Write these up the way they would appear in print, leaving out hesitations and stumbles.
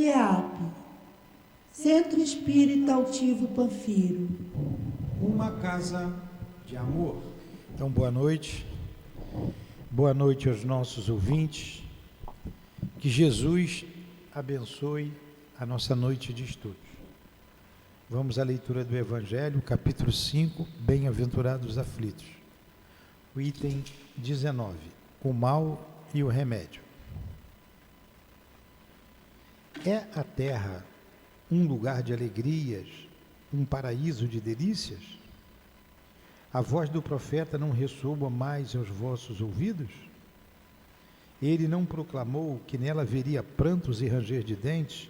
CEAP, Centro Espírita Altivo Panfiro. Uma casa de amor. Então, boa noite aos nossos ouvintes, que Jesus abençoe a nossa noite de estudos. Vamos à leitura do Evangelho, capítulo 5, Bem-aventurados aflitos, o item 19, o mal e o remédio. É a terra um lugar de alegrias, um paraíso de delícias? A voz do profeta não ressoa mais aos vossos ouvidos? Ele não proclamou que nela haveria prantos e ranger de dentes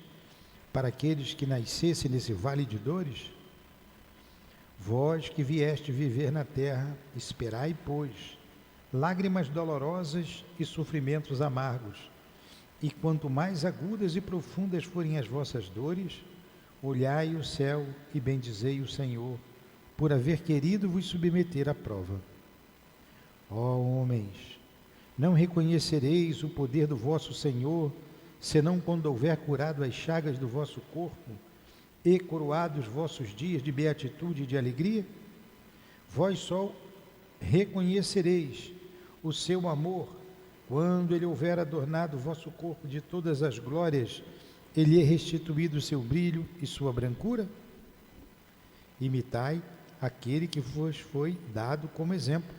para aqueles que nascessem nesse vale de dores? Vós que vieste viver na terra, esperai, pois, lágrimas dolorosas e sofrimentos amargos, e quanto mais agudas e profundas forem as vossas dores, olhai o céu e bendizei o Senhor, por haver querido vos submeter à prova. Ó homens, não reconhecereis o poder do vosso Senhor, senão quando houver curado as chagas do vosso corpo e coroado os vossos dias de beatitude e de alegria? Vós só reconhecereis o seu amor quando ele houver adornado o vosso corpo de todas as glórias e lhe restituído o seu brilho e sua brancura? Imitai aquele que vos foi dado como exemplo,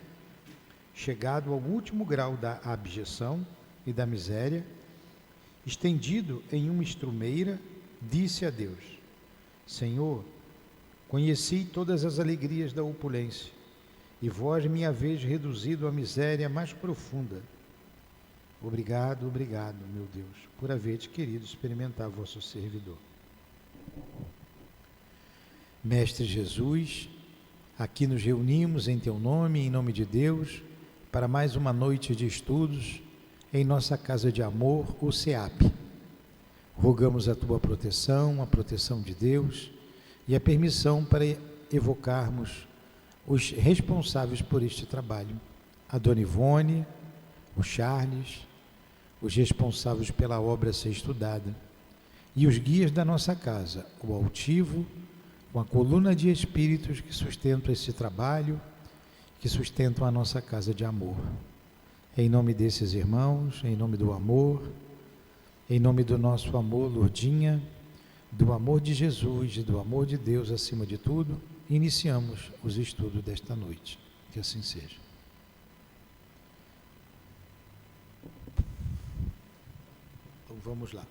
chegado ao último grau da abjeção e da miséria, estendido em uma estrumeira, disse a Deus: Senhor, conheci todas as alegrias da opulência, e vós me haveis reduzido à miséria mais profunda. Obrigado, obrigado, meu Deus, por haveres querido experimentar vosso servidor. Mestre Jesus, aqui nos reunimos em Teu nome, em nome de Deus, para mais uma noite de estudos em nossa casa de amor, o CEAP. Rogamos a Tua proteção, a proteção de Deus e a permissão para evocarmos os responsáveis por este trabalho, a Dona Ivone, o Charles, os responsáveis pela obra a ser estudada, e os guias da nossa casa, o Altivo, com a coluna de espíritos que sustentam esse trabalho, que sustentam a nossa casa de amor. Em nome desses irmãos, em nome do amor, em nome do nosso amor, Lourdinha, do amor de Jesus e do amor de Deus acima de tudo, iniciamos os estudos desta noite. Que assim seja. Então vamos lá.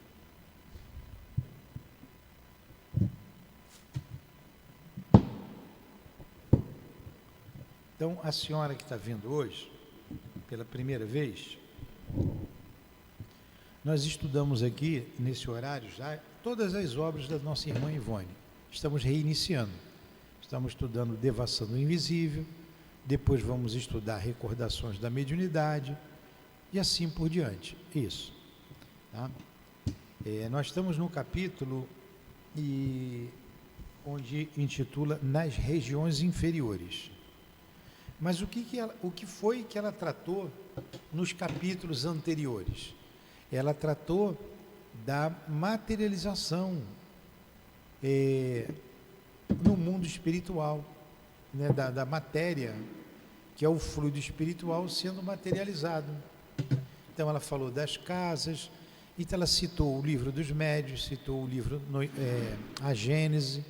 Então, a senhora que está vindo hoje, pela primeira vez, nós estudamos aqui, nesse horário já, todas as obras da nossa irmã Ivone. Estamos reiniciando. Estamos estudando Devassando o Invisível, depois vamos estudar Recordações da Mediunidade, e assim por diante. Isso. Tá? Nós estamos no capítulo onde intitula Nas Regiões Inferiores. Mas o que foi que ela tratou nos capítulos anteriores? Ela tratou da materialização no mundo espiritual, né, da matéria, que é o fluido espiritual sendo materializado. Então ela falou das casas, então ela citou o livro dos médiuns, citou o livro A Gênese,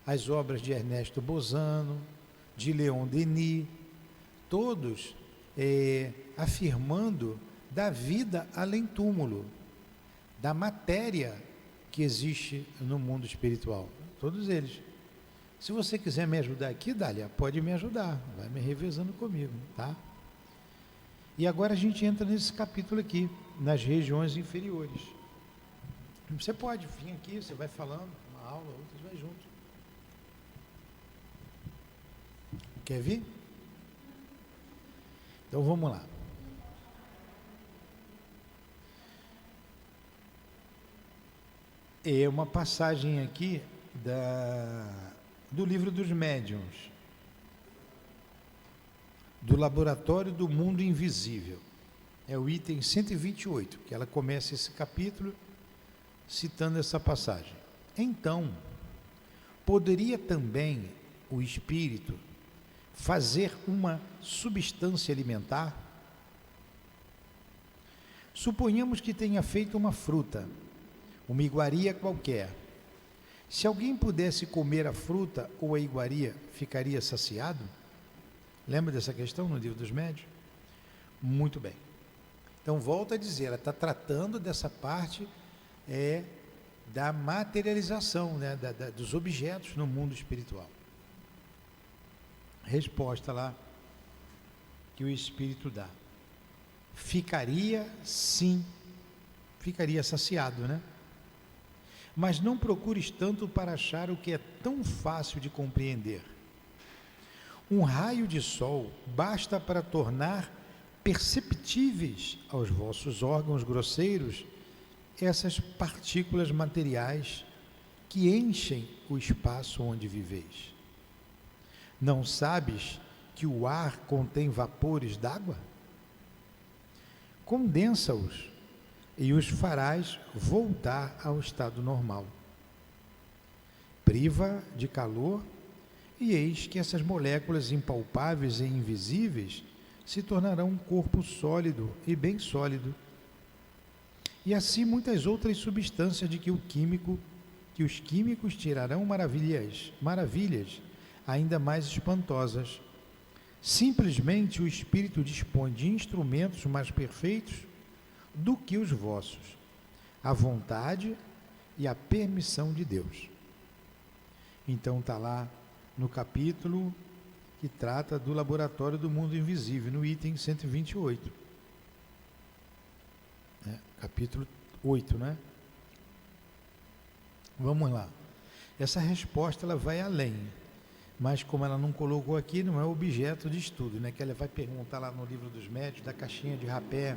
as obras de Ernesto Bozano, de Leon Denis, todos afirmando da vida além túmulo, da matéria que existe no mundo espiritual, todos eles. Se você quiser me ajudar aqui, Dália, pode me ajudar, vai me revezando comigo, tá? E agora a gente entra nesse capítulo aqui, nas regiões inferiores. Você pode vir aqui, você vai falando, uma aula, outra, vai junto. Quer vir? Então vamos lá. É uma passagem aqui do livro dos médiuns, do Laboratório do Mundo Invisível. É o item 128, que ela começa esse capítulo citando essa passagem. Então, poderia também o espírito fazer uma substância alimentar? Suponhamos que tenha feito uma fruta, uma iguaria qualquer. Se alguém pudesse comer a fruta ou a iguaria, ficaria saciado? Lembra dessa questão no Livro dos Médiuns? Muito bem. Então, volto a dizer, ela está tratando dessa parte da materialização, né, dos objetos no mundo espiritual. Resposta lá que o Espírito dá. Ficaria, sim, ficaria saciado, né? Mas não procures tanto para achar o que é tão fácil de compreender. Um raio de sol basta para tornar perceptíveis aos vossos órgãos grosseiros essas partículas materiais que enchem o espaço onde viveis. Não sabes que o ar contém vapores d'água? Condensa-os e os farás voltar ao estado normal. Priva de calor e eis que essas moléculas impalpáveis e invisíveis se tornarão um corpo sólido e bem sólido. E assim muitas outras substâncias de que os químicos tirarão maravilhas ainda mais espantosas. Simplesmente o Espírito dispõe de instrumentos mais perfeitos do que os vossos, a vontade e a permissão de Deus. Então está lá no capítulo que trata do laboratório do mundo invisível, no item 128. Capítulo 8, né? Vamos lá. Essa resposta ela vai além, mas como ela não colocou aqui, não é objeto de estudo, né? Que ela vai perguntar lá no Livro dos Médiuns, da caixinha de rapé,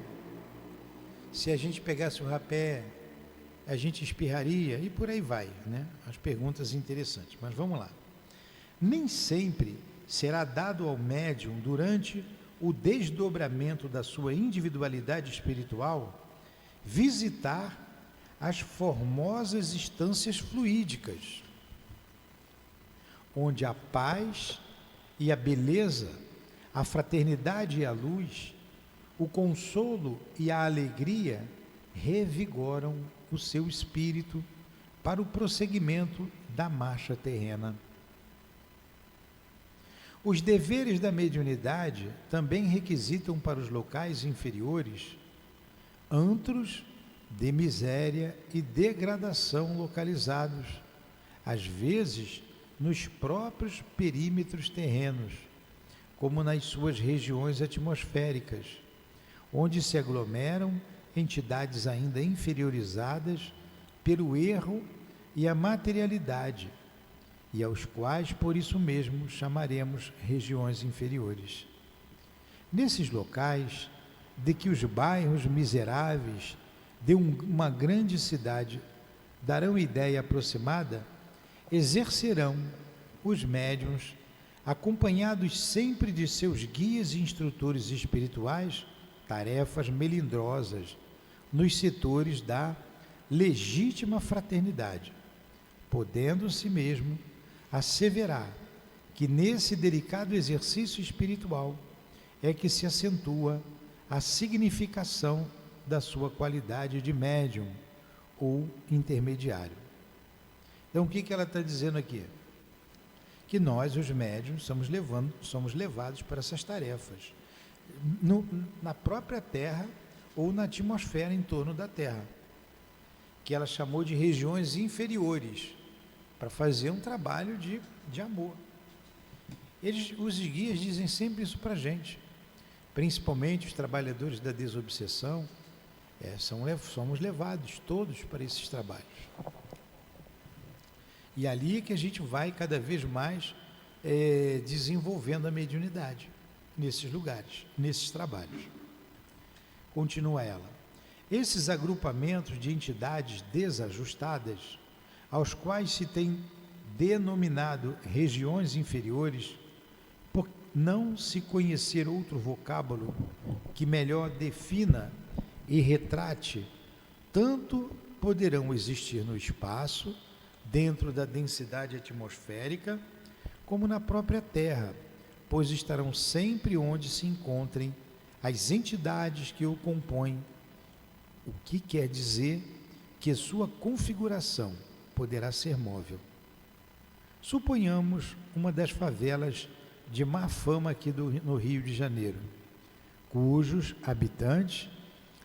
se a gente pegasse o rapé, a gente espirraria, e por aí vai, né? As perguntas interessantes, mas vamos lá. Nem sempre será dado ao médium, durante o desdobramento da sua individualidade espiritual, visitar as formosas instâncias fluídicas, onde a paz e a beleza, a fraternidade e a luz, o consolo e a alegria revigoram o seu espírito para o prosseguimento da marcha terrena. Os deveres da mediunidade também requisitam para os locais inferiores antros de miséria e degradação localizados, às vezes nos próprios perímetros terrenos, como nas suas regiões atmosféricas, onde se aglomeram entidades ainda inferiorizadas pelo erro e a materialidade, e aos quais, por isso mesmo, chamaremos regiões inferiores. Nesses locais, de que os bairros miseráveis de uma grande cidade darão ideia aproximada, exercerão os médiuns, acompanhados sempre de seus guias e instrutores espirituais, tarefas melindrosas nos setores da legítima fraternidade, podendo-se mesmo asseverar que nesse delicado exercício espiritual é que se acentua a significação da sua qualidade de médium ou intermediário. Então, o que ela está dizendo aqui? Que nós, os médiuns, somos levados para essas tarefas, na própria Terra ou na atmosfera em torno da Terra, que ela chamou de regiões inferiores, para fazer um trabalho de amor. Os guias dizem sempre isso para a gente, principalmente os trabalhadores da desobsessão, somos levados todos para esses trabalhos. E ali é que a gente vai cada vez mais desenvolvendo a mediunidade, nesses lugares, nesses trabalhos. Continua ela. Esses agrupamentos de entidades desajustadas, aos quais se tem denominado regiões inferiores, por não se conhecer outro vocábulo que melhor defina e retrate tanto poderão existir no espaço, dentro da densidade atmosférica, como na própria Terra, pois estarão sempre onde se encontrem as entidades que o compõem, o que quer dizer que sua configuração poderá ser móvel. Suponhamos uma das favelas de má fama aqui no Rio de Janeiro, cujos habitantes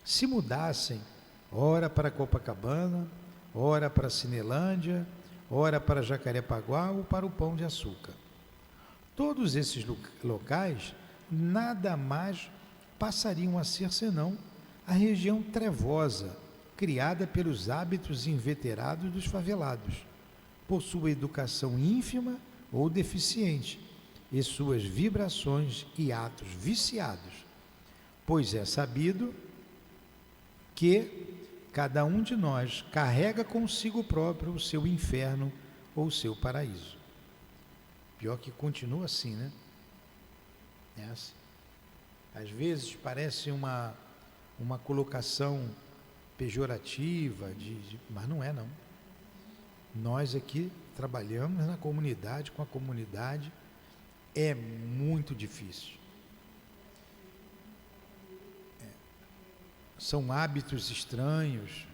se mudassem, ora para Copacabana, ora para Cinelândia, ora para Jacarepaguá ou para o Pão de Açúcar. Todos esses locais nada mais passariam a ser senão a região trevosa, criada pelos hábitos inveterados dos favelados, por sua educação ínfima ou deficiente, e suas vibrações e atos viciados, pois é sabido que cada um de nós carrega consigo próprio o seu inferno ou o seu paraíso. Pior que continua assim, né? É assim. Às vezes parece uma colocação pejorativa, mas não é não. Nós aqui trabalhamos na comunidade, com a comunidade, é muito difícil. São hábitos estranhos.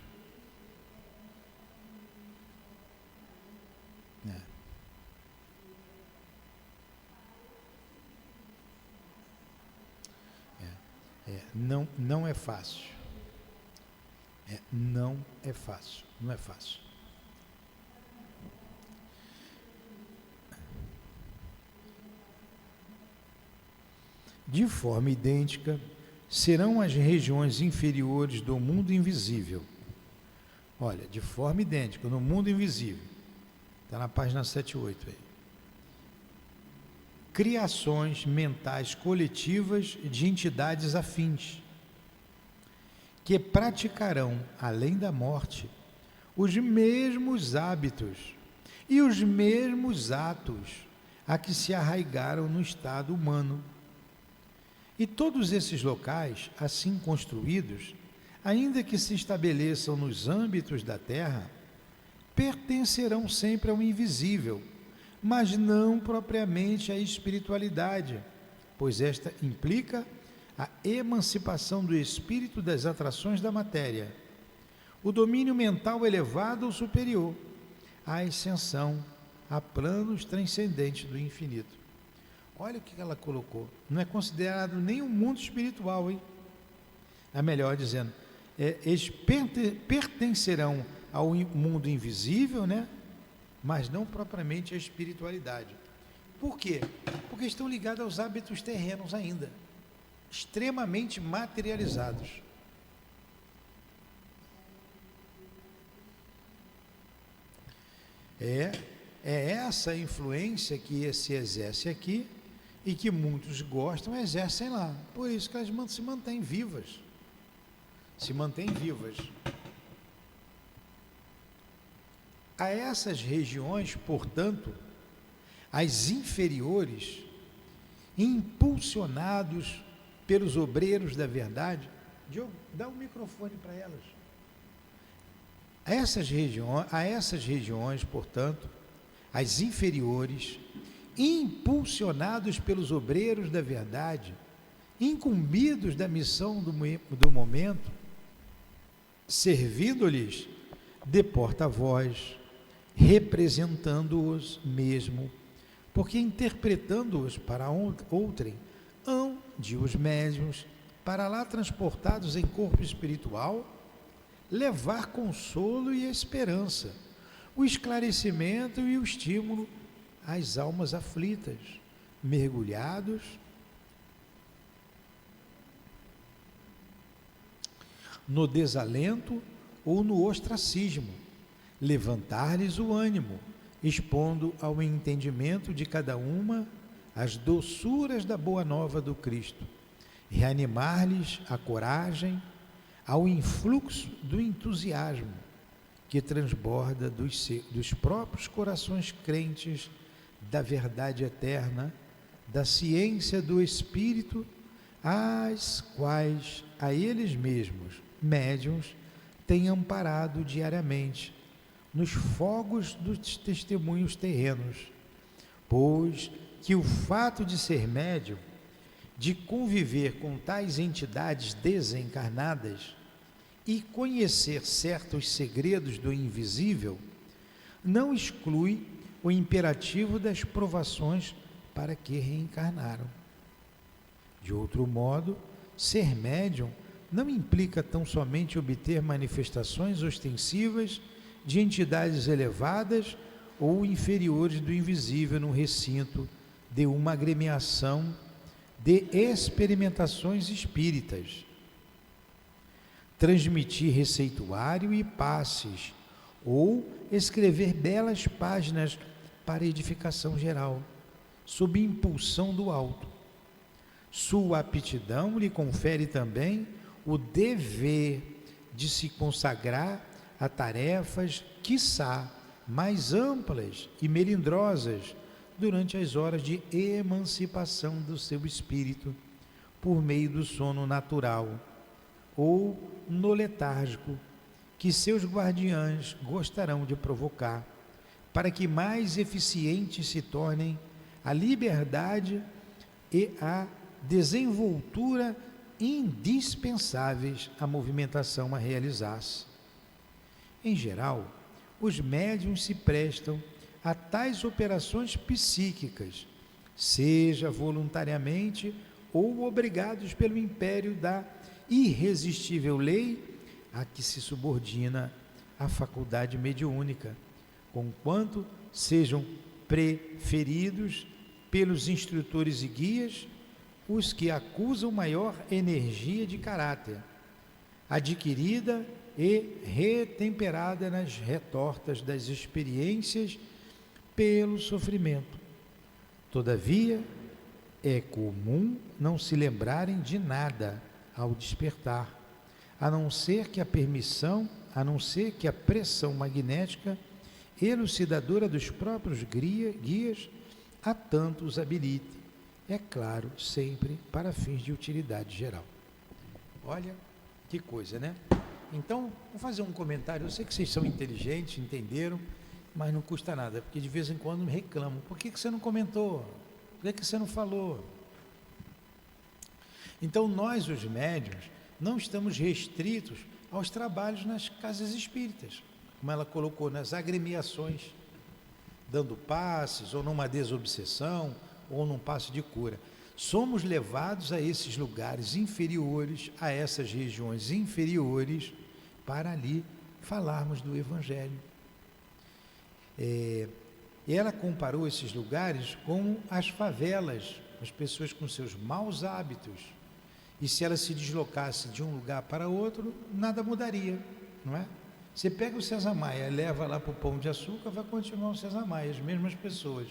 Não é fácil. Não é fácil. Não é fácil. De forma idêntica, serão as regiões inferiores do mundo invisível. Olha, de forma idêntica, no mundo invisível. Está na página 78 aí. Criações mentais coletivas de entidades afins, que praticarão, além da morte, os mesmos hábitos e os mesmos atos a que se arraigaram no estado humano. E todos esses locais, assim construídos, ainda que se estabeleçam nos âmbitos da Terra, pertencerão sempre ao invisível, mas não propriamente à espiritualidade, pois esta implica a emancipação do espírito das atrações da matéria, o domínio mental elevado ou superior, a ascensão a planos transcendentes do infinito. Olha o que ela colocou. Não é considerado nem um mundo espiritual, hein? É melhor dizendo, eles pertencerão ao mundo invisível, né? Mas não propriamente à espiritualidade. Por quê? Porque estão ligados aos hábitos terrenos ainda, extremamente materializados. É essa influência que se exerce aqui e que muitos gostam, exercem lá. Por isso que elas se mantêm vivas. Se mantêm vivas. A essas regiões, portanto, as inferiores, impulsionados pelos obreiros da verdade. Diogo, dá o microfone para elas. A essas regiões, portanto, as inferiores, impulsionados pelos obreiros da verdade, incumbidos da missão do momento, servindo-lhes de porta-voz, representando-os mesmo, porque interpretando-os para outrem, hão de os médiuns, para lá transportados em corpo espiritual, levar consolo e esperança, o esclarecimento e o estímulo às almas aflitas, mergulhados no desalento ou no ostracismo, levantar-lhes o ânimo, expondo ao entendimento de cada uma as doçuras da boa nova do Cristo, reanimar-lhes a coragem ao influxo do entusiasmo que transborda dos próprios corações crentes da verdade eterna, da ciência do Espírito, às quais a eles mesmos, médiuns, tem amparado diariamente nos fogos dos testemunhos terrenos, pois que o fato de ser médium, de conviver com tais entidades desencarnadas e conhecer certos segredos do invisível, não exclui o imperativo das provações para que reencarnaram. De outro modo, ser médium não implica tão somente obter manifestações ostensivas de entidades elevadas ou inferiores do invisível no recinto de uma agremiação de experimentações espíritas, transmitir receituário e passes, ou escrever belas páginas para edificação geral, sob impulsão do alto. Sua aptidão lhe confere também o dever de se consagrar a tarefas, quiçá, mais amplas e melindrosas durante as horas de emancipação do seu espírito, por meio do sono natural ou no letárgico, que seus guardiães gostarão de provocar, para que mais eficientes se tornem a liberdade e a desenvoltura indispensáveis à movimentação a realizar-se. Em geral, os médiuns se prestam a tais operações psíquicas, seja voluntariamente ou obrigados pelo império da irresistível lei a que se subordina a faculdade mediúnica, conquanto sejam preferidos pelos instrutores e guias os que acusam maior energia de caráter, adquirida e retemperada nas retortas das experiências pelo sofrimento. Todavia, é comum não se lembrarem de nada ao despertar, a não ser que a pressão magnética elucidadora dos próprios guias a tanto os habilite, é claro, sempre para fins de utilidade geral. Olha que coisa, né? Então, vou fazer um comentário. Eu sei que vocês são inteligentes, entenderam, mas não custa nada, porque de vez em quando me reclamam. Por que você não comentou? Por que você não falou? Então, nós, os médiuns, não estamos restritos aos trabalhos nas casas espíritas, como ela colocou, nas agremiações, dando passes, ou numa desobsessão, ou num passe de cura. Somos levados a esses lugares inferiores, a essas regiões inferiores, para ali falarmos do Evangelho. E ela comparou esses lugares com as favelas, as pessoas com seus maus hábitos. E se ela se deslocasse de um lugar para outro, nada mudaria, não é? Você pega o César Maia, leva lá para o Pão de Açúcar, vai continuar o César Maia, as mesmas pessoas.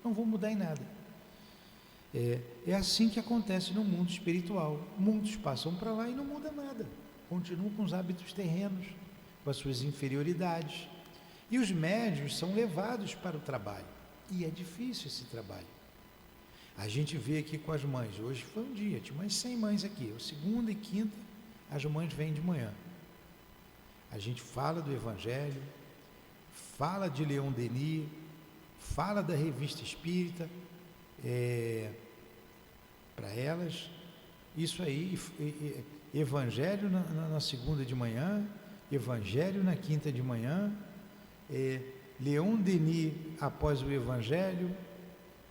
Não vão mudar em nada. É assim que acontece no mundo espiritual. Mundos passam para lá e não muda nada. Continuam com os hábitos terrenos, com as suas inferioridades. E os médiuns são levados para o trabalho. E é difícil esse trabalho. A gente vê aqui com as mães. Hoje foi um dia, tinha umas 100 mães aqui. Segunda e quinta, as mães vêm de manhã. A gente fala do Evangelho, fala de Leon Denis, fala da Revista Espírita, para elas, isso aí, Evangelho na segunda de manhã, Evangelho na quinta de manhã, Leon Denis após o Evangelho,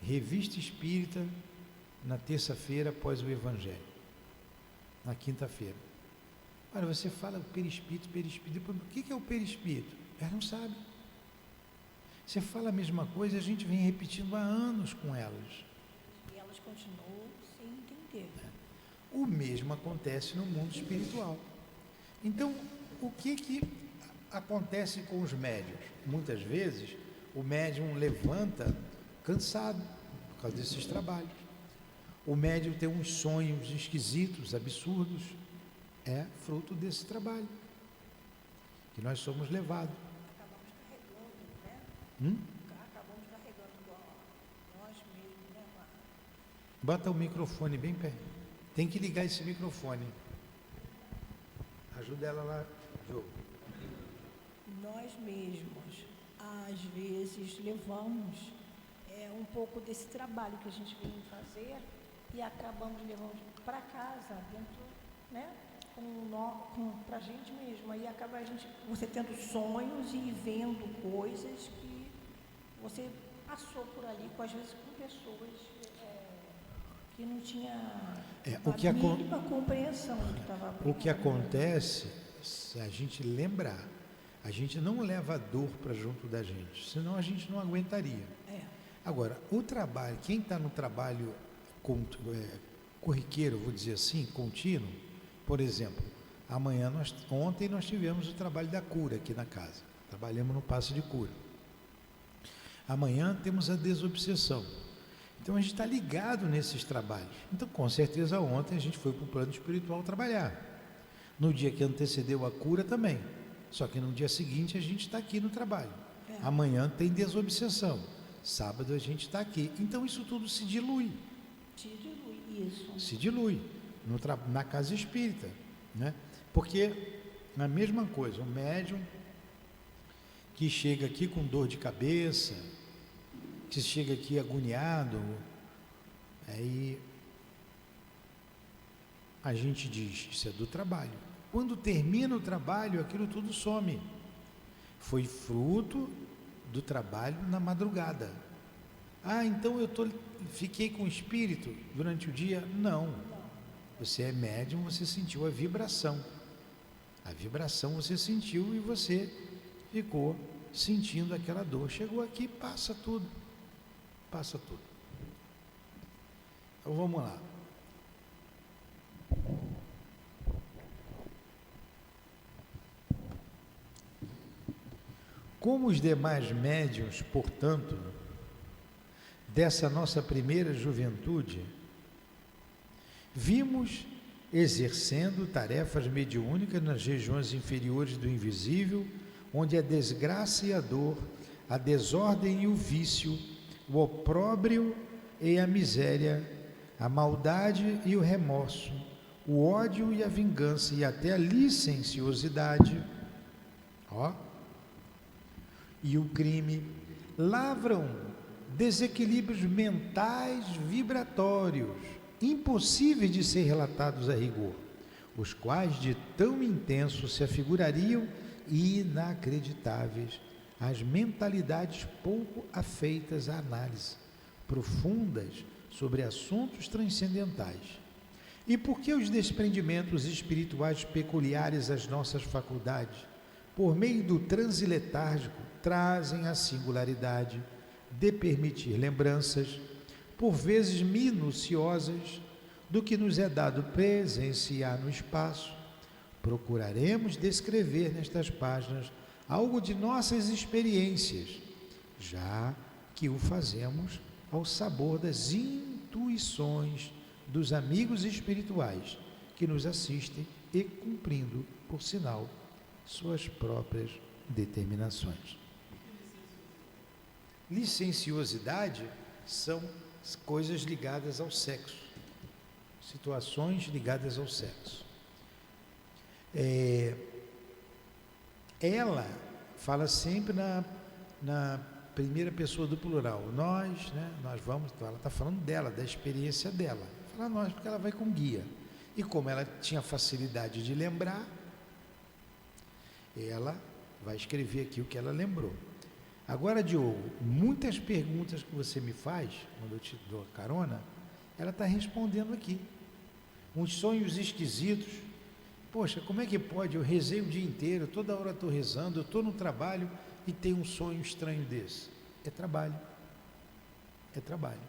Revista Espírita na terça-feira após o Evangelho, na quinta-feira. Olha, você fala perispírito, depois, o que é o perispírito? Elas não sabem. Você fala a mesma coisa, a gente vem repetindo há anos com elas. E elas continuam sem entender. O mesmo acontece no mundo espiritual. Então, o que acontece com os médiuns? Muitas vezes, o médium levanta cansado por causa desses trabalhos. O médium tem uns sonhos esquisitos, absurdos. É fruto desse trabalho que nós somos levados. Acabamos carregando, né? Acabamos carregando nós mesmos, né? Bota o microfone bem perto. Tem que ligar esse microfone. Ajuda ela lá Nós mesmos, às vezes, levamos um pouco desse trabalho que a gente vem fazer e acabamos levando para casa, dentro, né, para a gente mesmo. Aí acaba você tendo sonhos e vendo coisas que você passou por ali, às vezes com pessoas que não tinha a mínima compreensão do que estava aprendendo. O que acontece, se a gente lembrar, a gente não leva a dor para junto da gente, senão a gente não aguentaria. Agora, o trabalho, quem está no trabalho corriqueiro, vou dizer assim, contínuo, por exemplo, ontem nós tivemos o trabalho da cura aqui na casa, trabalhamos no passe de cura. Amanhã temos a desobsessão. Então a gente está ligado nesses trabalhos. Então, com certeza, ontem a gente foi para o plano espiritual trabalhar. No dia que antecedeu a cura também. Só que no dia seguinte a gente está aqui no trabalho. Amanhã tem desobsessão. Sábado a gente está aqui. Então isso tudo se dilui. Se dilui, isso. Se dilui na casa espírita, né? Porque a mesma coisa, o médium que chega aqui com dor de cabeça, que chega aqui agoniado, aí a gente diz, isso é do trabalho. Quando termina o trabalho, aquilo tudo some. Foi fruto do trabalho na madrugada. Então fiquei com o espírito durante o dia? Não. Você é médium, você sentiu a vibração. A vibração você sentiu e você ficou sentindo aquela dor. Chegou aqui, passa tudo. Passa tudo. Então vamos lá. Como os demais médiuns, portanto, dessa nossa primeira juventude, vimos exercendo tarefas mediúnicas nas regiões inferiores do invisível, onde a desgraça e a dor, a desordem e o vício, o opróbrio e a miséria, a maldade e o remorso, o ódio e a vingança e até a licenciosidade, e o crime, lavram desequilíbrios mentais vibratórios, impossíveis de ser relatados a rigor, os quais de tão intenso se afigurariam inacreditáveis às mentalidades pouco afeitas à análise, profundas sobre assuntos transcendentais. E por que os desprendimentos espirituais peculiares às nossas faculdades, por meio do transe letárgico, trazem a singularidade de permitir lembranças, por vezes minuciosas, do que nos é dado presenciar no espaço? Procuraremos descrever nestas páginas algo de nossas experiências, já que o fazemos ao sabor das intuições dos amigos espirituais que nos assistem e cumprindo, por sinal, suas próprias determinações. Licenciosidade são coisas ligadas ao sexo, situações ligadas ao sexo. Ela fala sempre na primeira pessoa do plural, nós, né, nós vamos, então ela está falando dela, da experiência dela, fala nós porque ela vai com guia, e como ela tinha facilidade de lembrar, ela vai escrever aqui o que ela lembrou. Agora, Diogo, muitas perguntas que você me faz, quando eu te dou a carona, ela está respondendo aqui. Uns sonhos esquisitos. Poxa, como é que pode? Eu rezei o dia inteiro, toda hora estou rezando, eu estou no trabalho e tem um sonho estranho desse. É trabalho. É trabalho.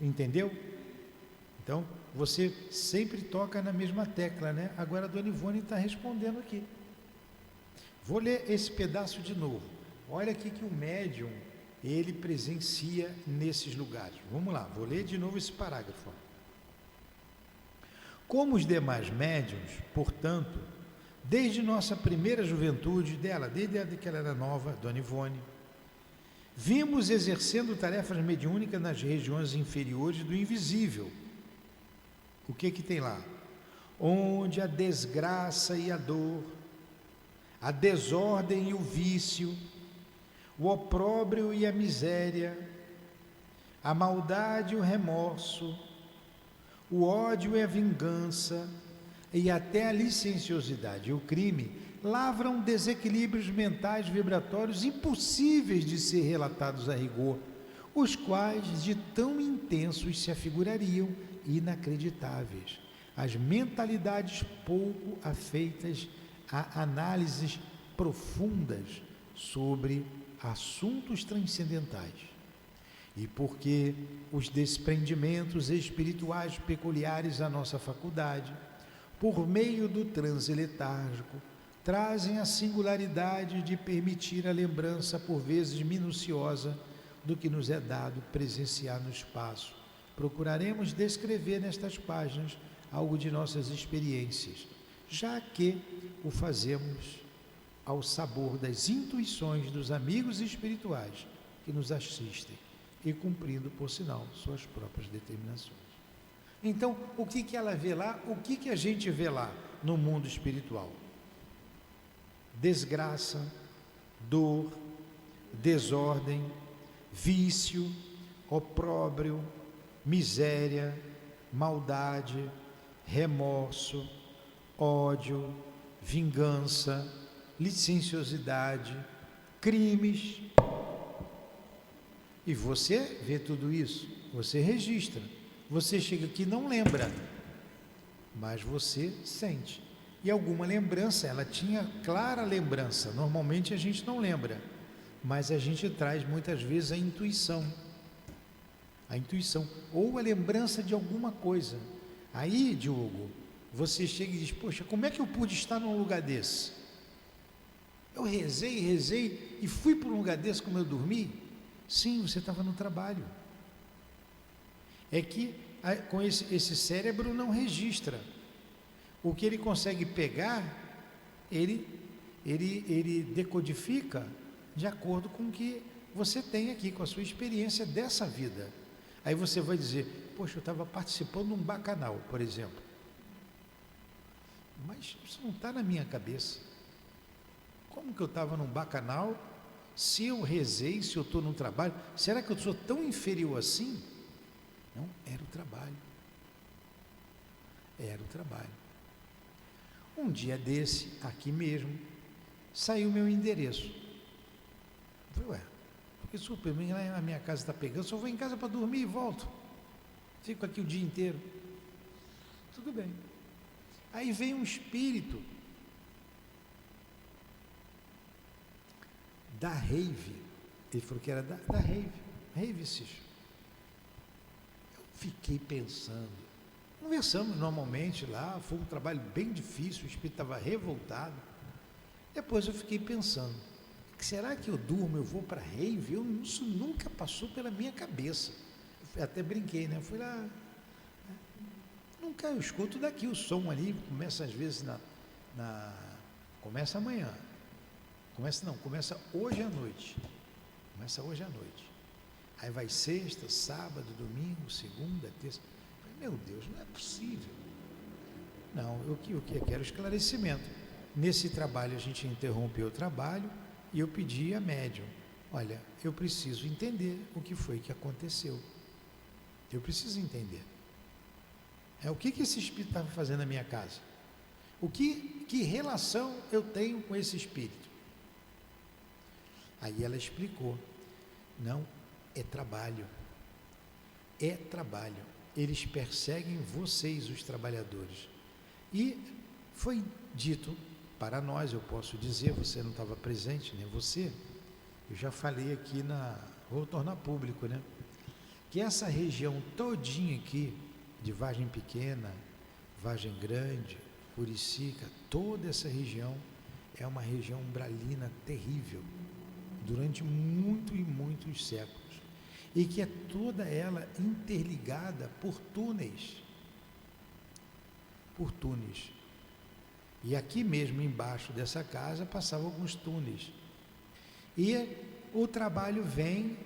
Entendeu? Então, você sempre toca na mesma tecla, né? Agora a Dona Ivone está respondendo aqui. Vou ler esse pedaço de novo. Olha aqui que o médium, ele presencia nesses lugares. Vamos lá, vou ler de novo esse parágrafo. Como os demais médiuns, portanto, desde nossa primeira juventude dela, desde que ela era nova, Dona Ivone, vimos exercendo tarefas mediúnicas nas regiões inferiores do invisível. O que tem lá? onde a desgraça e a dor, a desordem e o vício, o opróbrio e a miséria, a maldade e o remorso, o ódio e a vingança, e até a licenciosidade e o crime lavram desequilíbrios mentais vibratórios impossíveis de ser relatados a rigor, os quais de tão intensos se afigurariam inacreditáveis. As mentalidades pouco afeitas a análises profundas sobre assuntos transcendentais. E porque os desprendimentos espirituais peculiares à nossa faculdade, por meio do transe letárgico, trazem a singularidade de permitir a lembrança, por vezes minuciosa, do que nos é dado presenciar no espaço. Procuraremos descrever nestas páginas algo de nossas experiências, já que o fazemos ao sabor das intuições dos amigos espirituais que nos assistem e cumprindo, por sinal, suas próprias determinações. Então, o que ela vê lá? O que a gente vê lá no mundo espiritual? Desgraça, dor, desordem, vício, opróbrio, miséria, maldade, remorso, ódio, vingança, licenciosidade, crimes. E você vê tudo isso, você registra. Você chega aqui e não lembra, mas você sente. E alguma lembrança, ela tinha clara lembrança. Normalmente a gente não lembra, mas a gente traz muitas vezes a intuição, ou a lembrança de alguma coisa. Aí, Diogo, você chega e diz: poxa, como é que eu pude estar num lugar desse? Eu rezei e fui para um lugar desse como eu dormi? Sim, você estava no trabalho. É que com esse cérebro não registra. O que ele consegue pegar, ele decodifica de acordo com o que você tem aqui, com a sua experiência dessa vida. Aí você vai dizer: poxa, eu estava participando de um bacanal, por exemplo. Mas isso não está na minha cabeça. Como que eu estava num bacanal? Se eu rezei, se eu estou no trabalho, será que eu sou tão inferior assim? Não, era o trabalho. Era o trabalho. Um dia desse, aqui mesmo, saiu meu endereço. Eu falei: ué, porque super, a minha casa está pegando, só vou em casa para dormir e volto. Fico aqui o dia inteiro. Tudo bem. Aí veio um espírito da rave. Ele falou que era da rave. Raveses. Eu fiquei pensando. Conversamos normalmente lá, foi um trabalho bem difícil, o espírito estava revoltado. Depois eu fiquei pensando: será que eu durmo, eu vou para a rave? Isso nunca passou pela minha cabeça. Eu até brinquei, né? Eu fui lá. Nunca eu escuto daqui o som ali, começa às vezes começa amanhã. Começa hoje à noite. Começa hoje à noite. Aí vai sexta, sábado, domingo, segunda, terça. Meu Deus, não é possível. Não, eu quero esclarecimento. Nesse trabalho a gente interrompeu o trabalho e eu pedi a médium: olha, eu preciso entender o que foi que aconteceu. Eu preciso entender. O que esse espírito estava fazendo na minha casa? Que relação eu tenho com esse espírito? Aí ela explicou: não, é trabalho. É trabalho. Eles perseguem vocês, os trabalhadores. E foi dito para nós, eu posso dizer, você não estava presente, né? Você, eu já falei aqui vou tornar público, né? Que essa região todinha aqui, de Vargem Pequena, Vargem Grande, Curicica, toda essa região é uma região umbralina terrível, durante muitos séculos, e que é toda ela interligada por túneis. E aqui mesmo embaixo dessa casa passavam alguns túneis. E o trabalho vem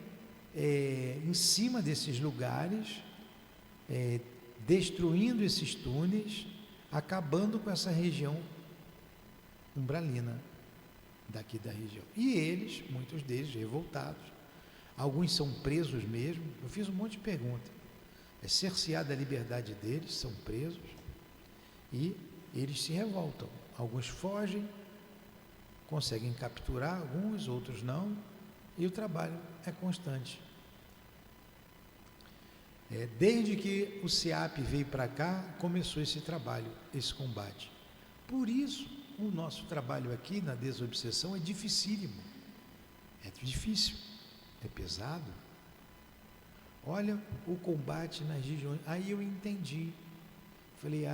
em cima desses lugares, destruindo esses túneis, acabando com essa região umbralina daqui da região. E eles, muitos deles revoltados, alguns são presos mesmo. Eu fiz um monte de perguntas. É cerceada a liberdade deles, são presos e eles se revoltam. Alguns fogem, conseguem capturar alguns, outros não, e o trabalho é constante. Desde que o SEAP veio para cá, começou esse trabalho, esse combate. Por isso, o nosso trabalho aqui na desobsessão é dificílimo, é difícil, é pesado. Olha o combate nas regiões. Aí eu entendi, falei, é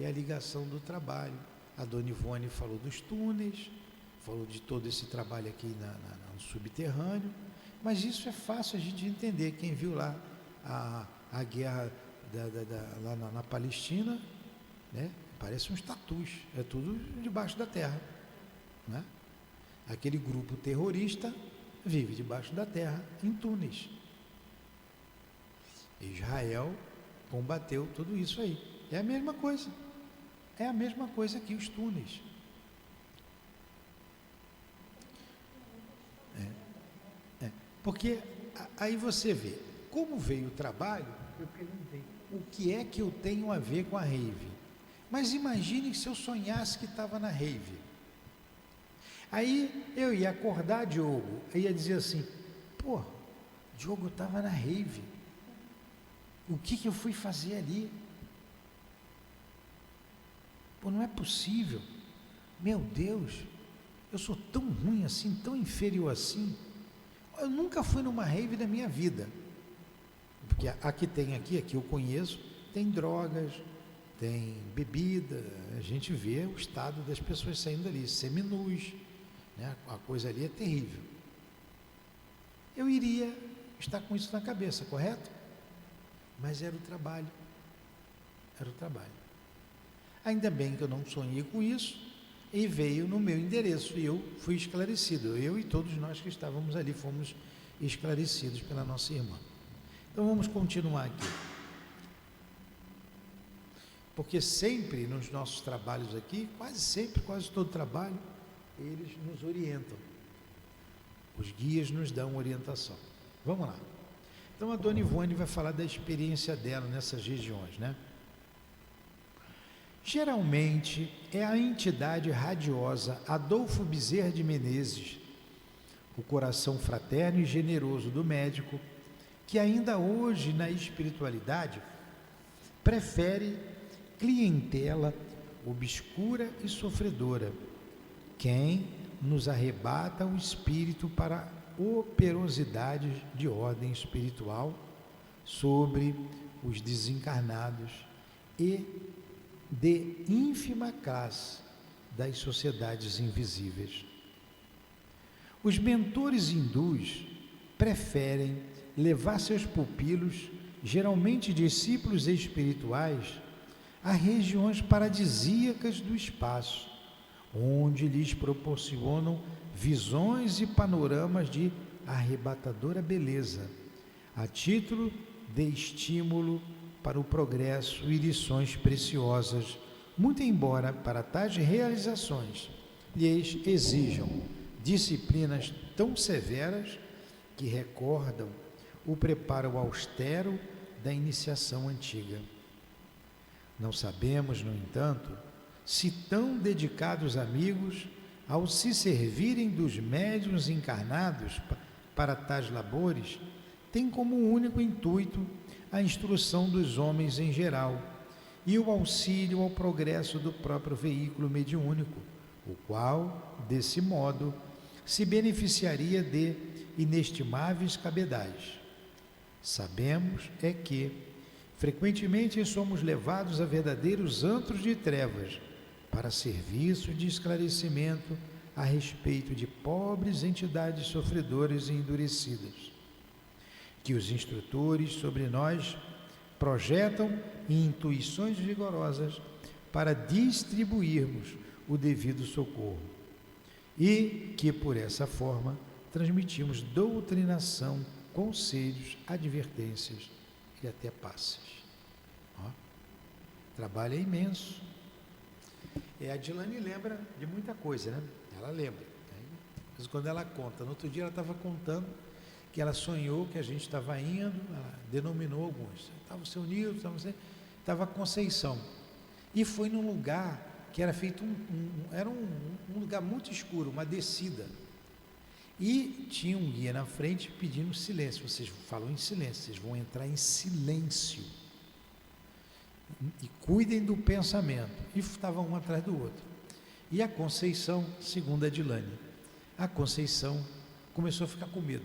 a ligação do trabalho. A Dona Ivone falou dos túneis, falou de todo esse trabalho aqui no subterrâneo, mas isso é fácil a gente entender. Quem viu lá a guerra lá na Palestina, né? Parece uns tatus, é tudo debaixo da terra, né? Aquele grupo terrorista vive debaixo da terra, em túneis. Israel combateu tudo isso aí. É a mesma coisa. É a mesma coisa que os túneis. Porque aí você vê, como veio o trabalho, eu perguntei, o que é que eu tenho a ver com a rave? Mas imagine se eu sonhasse que estava na rave. Aí eu ia acordar, Diogo, eu ia dizer assim, pô, Diogo estava na rave. O que eu fui fazer ali? Pô, não é possível. Meu Deus, eu sou tão ruim assim, tão inferior assim. Eu nunca fui numa rave da minha vida. Porque aqui eu conheço, tem drogas, tem bebida, a gente vê o estado das pessoas saindo dali, seminus, né? A coisa ali é terrível. Eu iria estar com isso na cabeça, correto? Mas era o trabalho. Ainda bem que eu não sonhei com isso e veio no meu endereço e eu fui esclarecido. Eu e todos nós que estávamos ali fomos esclarecidos pela nossa irmã. Então vamos continuar aqui. Porque sempre nos nossos trabalhos aqui, quase todo trabalho, eles nos orientam. Os guias nos dão orientação. Vamos lá. Então a Dona Ivone vai falar da experiência dela nessas regiões, né? Geralmente é a entidade radiosa Adolfo Bezerra de Menezes, o coração fraterno e generoso do médico, que ainda hoje na espiritualidade prefere clientela obscura e sofredora, quem nos arrebata o espírito para operosidades de ordem espiritual sobre os desencarnados e de ínfima classe das sociedades invisíveis. Os mentores hindus preferem levar seus pupilos, geralmente discípulos espirituais, a regiões paradisíacas do espaço, onde lhes proporcionam visões e panoramas de arrebatadora beleza, a título de estímulo para o progresso e lições preciosas, muito embora para tais realizações lhes exijam disciplinas tão severas que recordam o preparo austero da iniciação antiga. Não sabemos, no entanto, se tão dedicados amigos, ao se servirem dos médiuns encarnados para tais labores, têm como único intuito a instrução dos homens em geral e o auxílio ao progresso do próprio veículo mediúnico, o qual, desse modo, se beneficiaria de inestimáveis cabedais. Sabemos é que, frequentemente, somos levados a verdadeiros antros de trevas para serviço de esclarecimento a respeito de pobres entidades sofredoras e endurecidas, que os instrutores sobre nós projetam intuições vigorosas para distribuirmos o devido socorro e que, por essa forma, transmitimos doutrinação, conselhos, advertências e até passes. trabalho é imenso. A Dilane lembra de muita coisa, né? Ela lembra. Mas quando ela conta, no outro dia ela estava contando que ela sonhou que a gente estava indo, ela denominou alguns. Estava o seu Nilton, estava a Conceição. E foi num lugar que era feito era um lugar muito escuro, uma descida. E tinha um guia na frente pedindo silêncio. Vocês falam em silêncio, vocês vão entrar em silêncio. E cuidem do pensamento. E estava um atrás do outro. E a Conceição, segundo a Dilane, a Conceição começou a ficar com medo.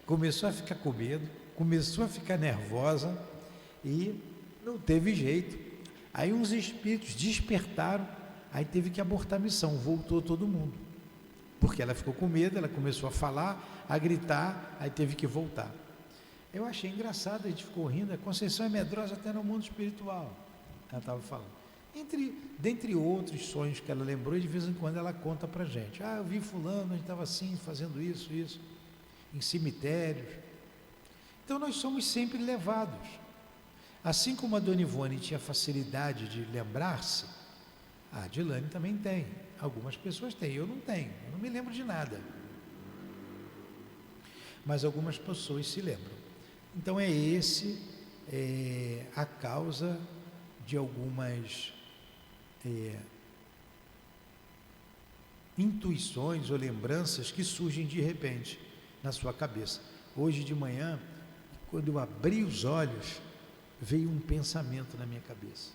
Começou a ficar com medo, começou a ficar nervosa e não teve jeito. Aí uns espíritos despertaram, aí teve que abortar a missão, voltou todo mundo. Porque ela ficou com medo, ela começou a falar, a gritar, aí teve que voltar. Eu achei engraçado, a gente ficou rindo, a Conceição é medrosa até no mundo espiritual, ela estava falando. Dentre outros sonhos que ela lembrou, de vez em quando ela conta para a gente. Eu vi fulano, a gente estava assim, fazendo isso, em cemitérios. Então nós somos sempre levados. Assim como a Dona Ivone tinha facilidade de lembrar-se, a Dilane também tem. Algumas pessoas têm, eu não tenho, eu não me lembro de nada. Mas algumas pessoas se lembram. Então a causa de algumas intuições ou lembranças que surgem de repente na sua cabeça. Hoje de manhã, quando eu abri os olhos, veio um pensamento na minha cabeça.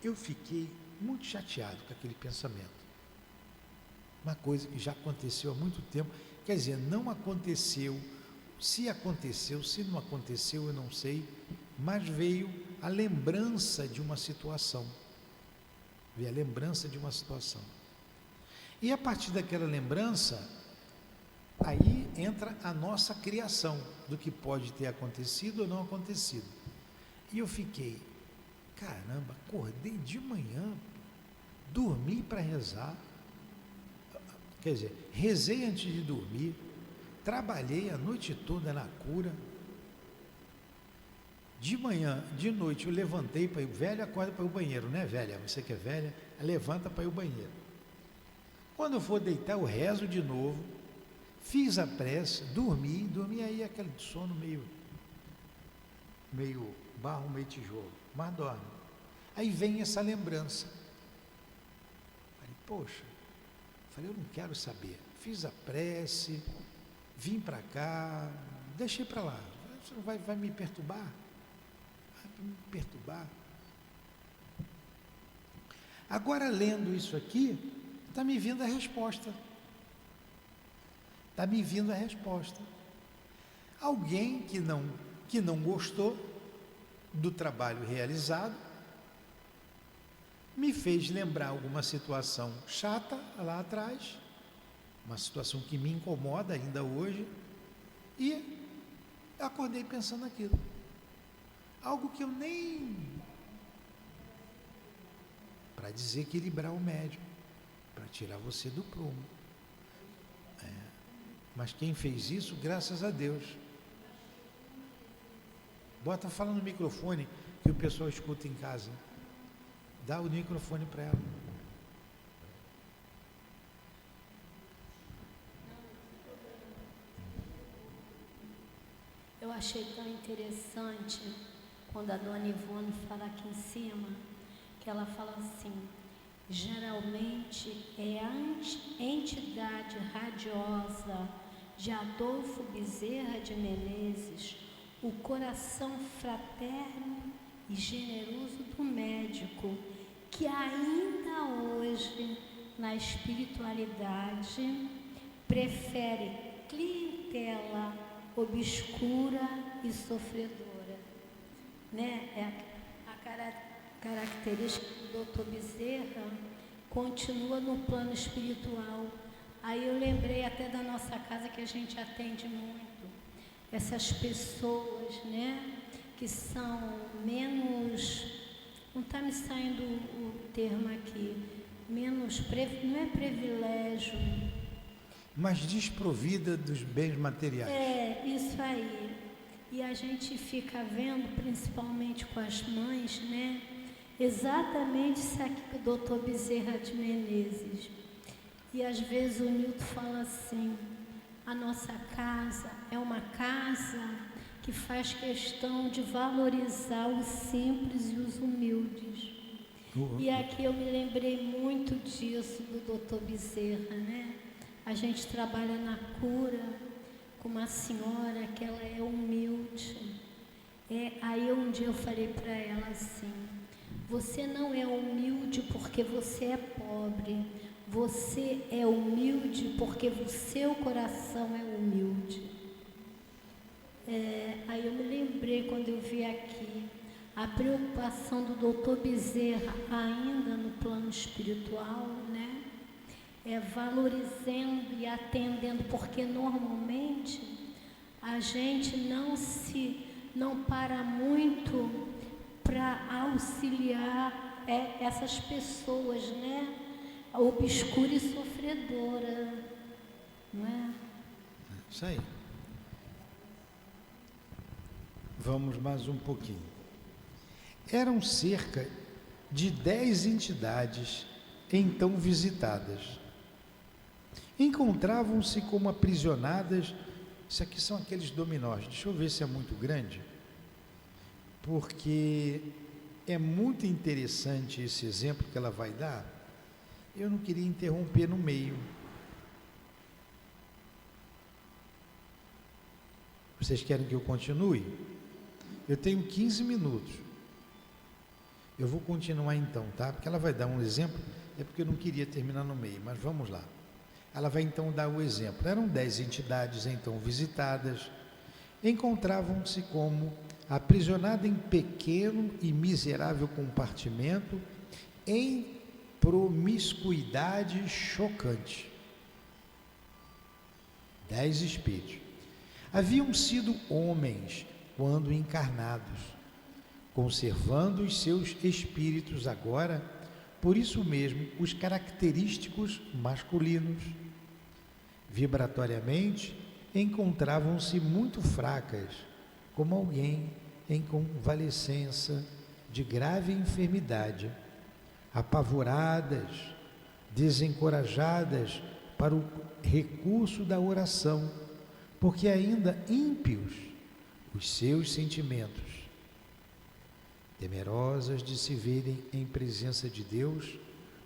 Eu fiquei muito chateado com aquele pensamento. Uma coisa que já aconteceu há muito tempo, quer dizer, não aconteceu, se não aconteceu, eu não sei, mas veio a lembrança de uma situação. Veio a lembrança de uma situação. E a partir daquela lembrança, aí entra a nossa criação do que pode ter acontecido ou não acontecido. E eu fiquei, caramba, acordei de manhã, dormi para rezar, quer dizer, rezei antes de dormir, trabalhei a noite toda na cura. De manhã, de noite, eu levantei para ir, velho acorda para ir ao banheiro, né, velha? Você que é velha, levanta para ir ao banheiro. Quando eu for deitar, eu rezo de novo, fiz a prece, dormi aí aquele sono meio barro, meio tijolo, mas dorme. Aí vem essa lembrança. Falei, eu não quero saber. Fiz a prece, vim para cá, deixei para lá. Você não vai me perturbar? Vai me perturbar. Agora, lendo isso aqui, está me vindo a resposta. Está me vindo a resposta. Alguém que não gostou do trabalho realizado, me fez lembrar alguma situação chata lá atrás, uma situação que me incomoda ainda hoje, e acordei pensando naquilo. Algo que eu nem... para desequilibrar o médium, para tirar você do prumo. Mas quem fez isso, graças a Deus. Fala no microfone, que o pessoal escuta em casa. Dá o microfone para ela. Eu achei tão interessante quando a Dona Ivone fala aqui em cima, que ela fala assim: geralmente é a entidade radiosa de Adolfo Bezerra de Menezes, o coração fraterno e generoso do médico, que ainda hoje, na espiritualidade, prefere clientela obscura e sofredora. Né? A característica do Dr. Bezerra continua no plano espiritual. Aí eu lembrei até da nossa casa, que a gente atende muito essas pessoas, né, que são menos, não está me saindo o termo aqui, menos, não é privilégio, mas desprovida dos bens materiais. Isso aí. E a gente fica vendo, principalmente com as mães, né? Exatamente isso aqui que o doutor Bezerra de Menezes. E às vezes o Nilton fala assim, a nossa casa é uma casa que faz questão de valorizar os simples e os humildes. E aqui eu me lembrei muito disso do doutor Bezerra, né? A gente trabalha na cura com uma senhora que ela é humilde. Aí um dia eu falei para ela assim, você não é humilde porque você é pobre, você é humilde porque o seu coração é humilde. Aí eu me lembrei quando eu vi aqui a preocupação do doutor Bezerra ainda no plano espiritual, né? Valorizando e atendendo, porque normalmente a gente não para muito para auxiliar essas pessoas, né? Obscura e sofredora, não é? Isso aí. Vamos mais um pouquinho. Eram cerca de 10 entidades então visitadas. Encontravam-se como aprisionadas. Isso aqui são aqueles dominós. Deixa eu ver se é muito grande, porque é muito interessante esse exemplo que ela vai dar. Eu não queria interromper no meio. Vocês querem que eu continue? Eu tenho 15 minutos. Eu vou continuar então, tá? Porque ela vai dar um exemplo, é porque eu não queria terminar no meio, mas vamos lá. Ela vai então dar o exemplo. Eram 10 entidades então visitadas. Encontravam-se como aprisionada em pequeno e miserável compartimento, em promiscuidade chocante. 10 espíritos. Haviam sido homens quando encarnados, conservando os seus espíritos agora, por isso mesmo, os característicos masculinos. Vibratoriamente, encontravam-se muito fracas, como alguém em convalescença de grave enfermidade, apavoradas, desencorajadas para o recurso da oração, porque ainda ímpios os seus sentimentos, temerosas de se verem em presença de Deus,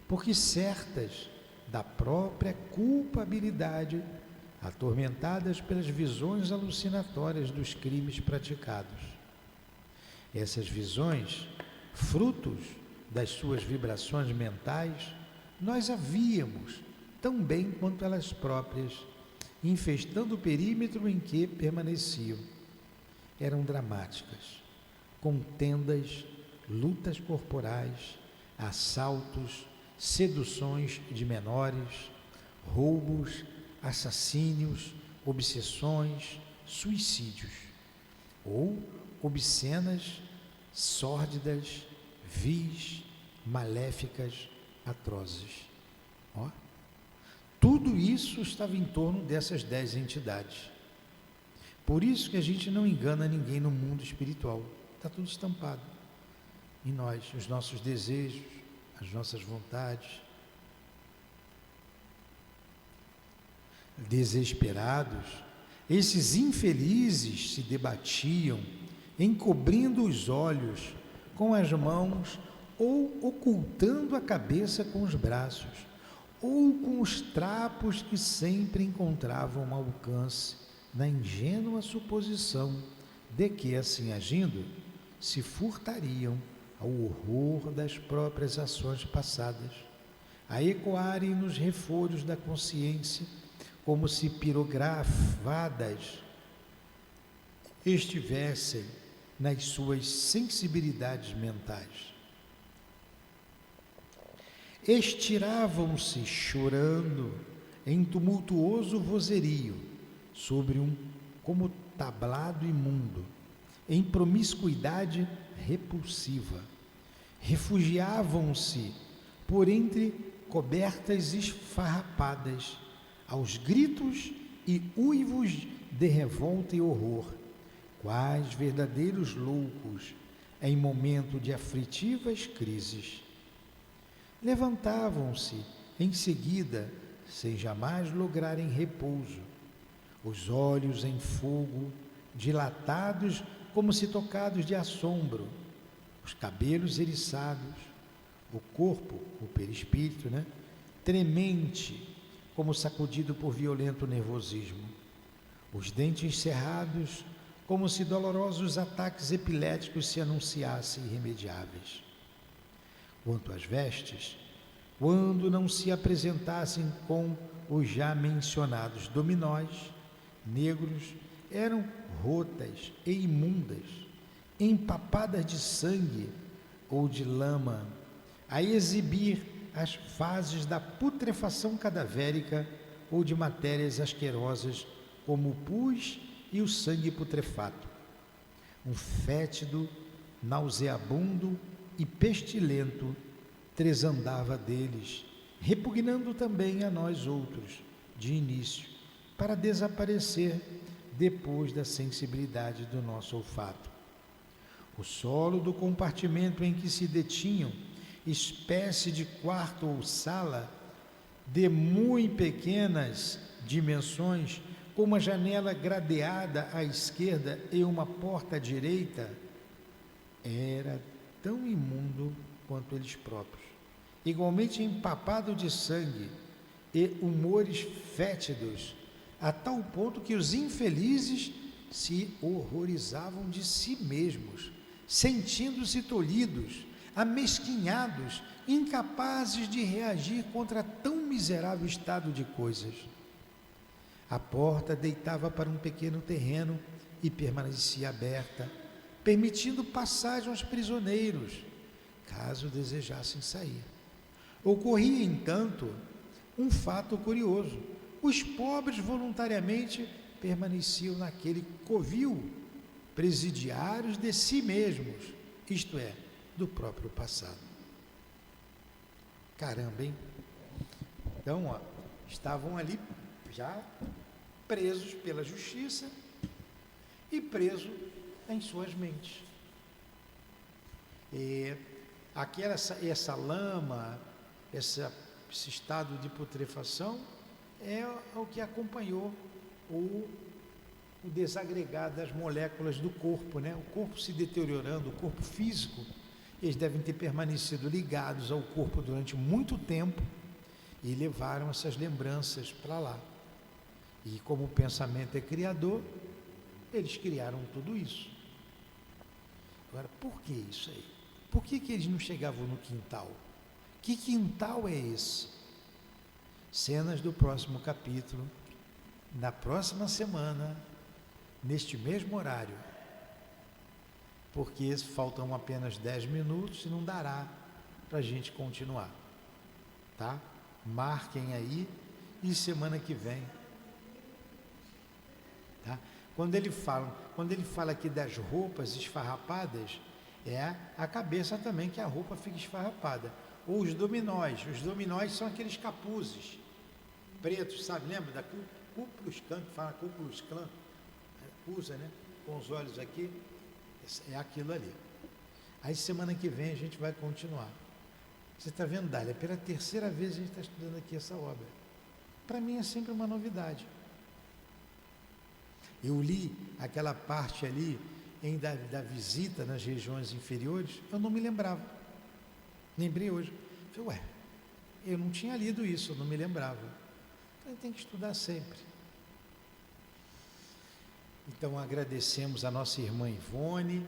porque certas da própria culpabilidade, atormentadas pelas visões alucinatórias dos crimes praticados. Essas visões, frutos das suas vibrações mentais, nós a víamos tão bem quanto elas próprias, infestando o perímetro em que permaneciam. Eram dramáticas, contendas, lutas corporais, assaltos, seduções de menores, roubos, assassínios, obsessões, suicídios, ou obscenas, sórdidas, vis, maléficas, atrozes. Tudo isso estava em torno dessas 10 entidades. Por isso que a gente não engana ninguém no mundo espiritual. Está tudo estampado em nós, os nossos desejos, as nossas vontades. Desesperados, esses infelizes se debatiam, encobrindo os olhos com as mãos ou ocultando a cabeça com os braços, ou com os trapos que sempre encontravam ao alcance, na ingênua suposição de que, assim agindo, se furtariam ao horror das próprias ações passadas, a ecoarem nos refolhos da consciência, como se pirografadas estivessem nas suas sensibilidades mentais. Estiravam-se chorando em tumultuoso vozerio sobre como tablado imundo, em promiscuidade repulsiva. Refugiavam-se por entre cobertas esfarrapadas, aos gritos e uivos de revolta e horror, quais verdadeiros loucos em momento de aflitivas crises. Levantavam-se em seguida, sem jamais lograrem repouso, os olhos em fogo, dilatados como se tocados de assombro, os cabelos eriçados, o corpo, o perispírito, tremente, como sacudido por violento nervosismo, os dentes cerrados, como se dolorosos ataques epiléticos se anunciassem irremediáveis. Quanto às vestes, quando não se apresentassem com os já mencionados dominós negros, eram rotas e imundas, empapadas de sangue ou de lama, a exibir as fases da putrefação cadavérica ou de matérias asquerosas como o pus e o sangue putrefato. Um fétido, nauseabundo e pestilento tresandava deles, repugnando também a nós outros, de início, para desaparecer depois da sensibilidade do nosso olfato. O solo do compartimento em que se detinham, espécie de quarto ou sala, de muito pequenas dimensões, com uma janela gradeada à esquerda e uma porta à direita, era tão imundo quanto eles próprios, igualmente empapado de sangue e humores fétidos, a tal ponto que os infelizes se horrorizavam de si mesmos, sentindo-se tolhidos, amesquinhados, incapazes de reagir contra tão miserável estado de coisas. A porta deitava para um pequeno terreno e permanecia aberta, permitindo passagem aos prisioneiros, caso desejassem sair. Ocorria, entanto, um fato curioso: os pobres voluntariamente permaneciam naquele covil, presidiários de si mesmos, isto é, do próprio passado. Caramba, hein? Então, estavam ali já presos pela justiça e presos em suas mentes. E essa lama, esse estado de putrefação é o que acompanhou o desagregar das moléculas do corpo, O corpo se deteriorando, o corpo físico. Eles devem ter permanecido ligados ao corpo durante muito tempo e levaram essas lembranças para lá. E como o pensamento é criador, eles criaram tudo isso. Agora, por que isso aí? Por que eles não chegavam no quintal? Que quintal é esse? Cenas do próximo capítulo, na próxima semana, neste mesmo horário. Porque faltam apenas 10 minutos e não dará para a gente continuar. Tá? Marquem aí e semana que vem. Tá? Quando ele fala aqui das roupas esfarrapadas, é a cabeça também que a roupa fica esfarrapada. Ou os dominóis são aqueles capuzes pretos, sabe? Lembra da Ku Klux Klan, que fala Ku Klux Klan? Usa, com os olhos aqui, é aquilo ali. Aí semana que vem a gente vai continuar. Você está vendo, Dália? Pela terceira vez a gente está estudando aqui essa obra. Para mim é sempre uma novidade. Eu li aquela parte ali da visita nas regiões inferiores, eu não me lembrava. Lembrei hoje. Falei, eu não tinha lido isso, eu não me lembrava. Então tem que estudar sempre. Então agradecemos a nossa irmã Ivone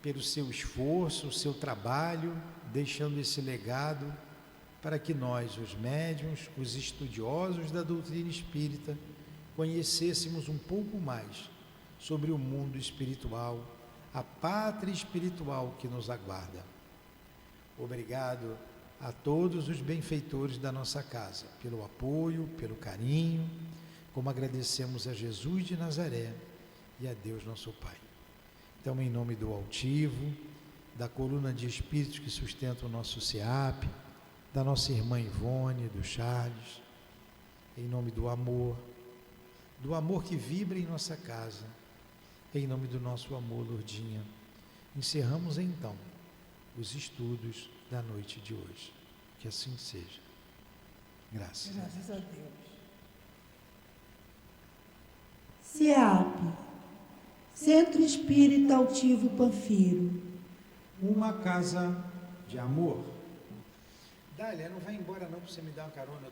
pelo seu esforço, o seu trabalho, deixando esse legado para que nós, os médiuns, os estudiosos da doutrina espírita, conhecêssemos um pouco mais sobre o mundo espiritual, a pátria espiritual que nos aguarda. Obrigado a todos os benfeitores da nossa casa, pelo apoio, pelo carinho, como agradecemos a Jesus de Nazaré e a Deus nosso Pai. Então, em nome do Altivo, da coluna de espíritos que sustenta o nosso SEAP, da nossa irmã Ivone, do Charles, em nome do amor que vibra em nossa casa, Em nome do nosso amor, Lourdinha, encerramos então os estudos da noite de hoje. Que assim seja. Graças. Graças a Deus. SEAP, Centro Espírita Altivo Panfiro. Uma casa de amor. Dália, não vai embora não para você me dar uma carona.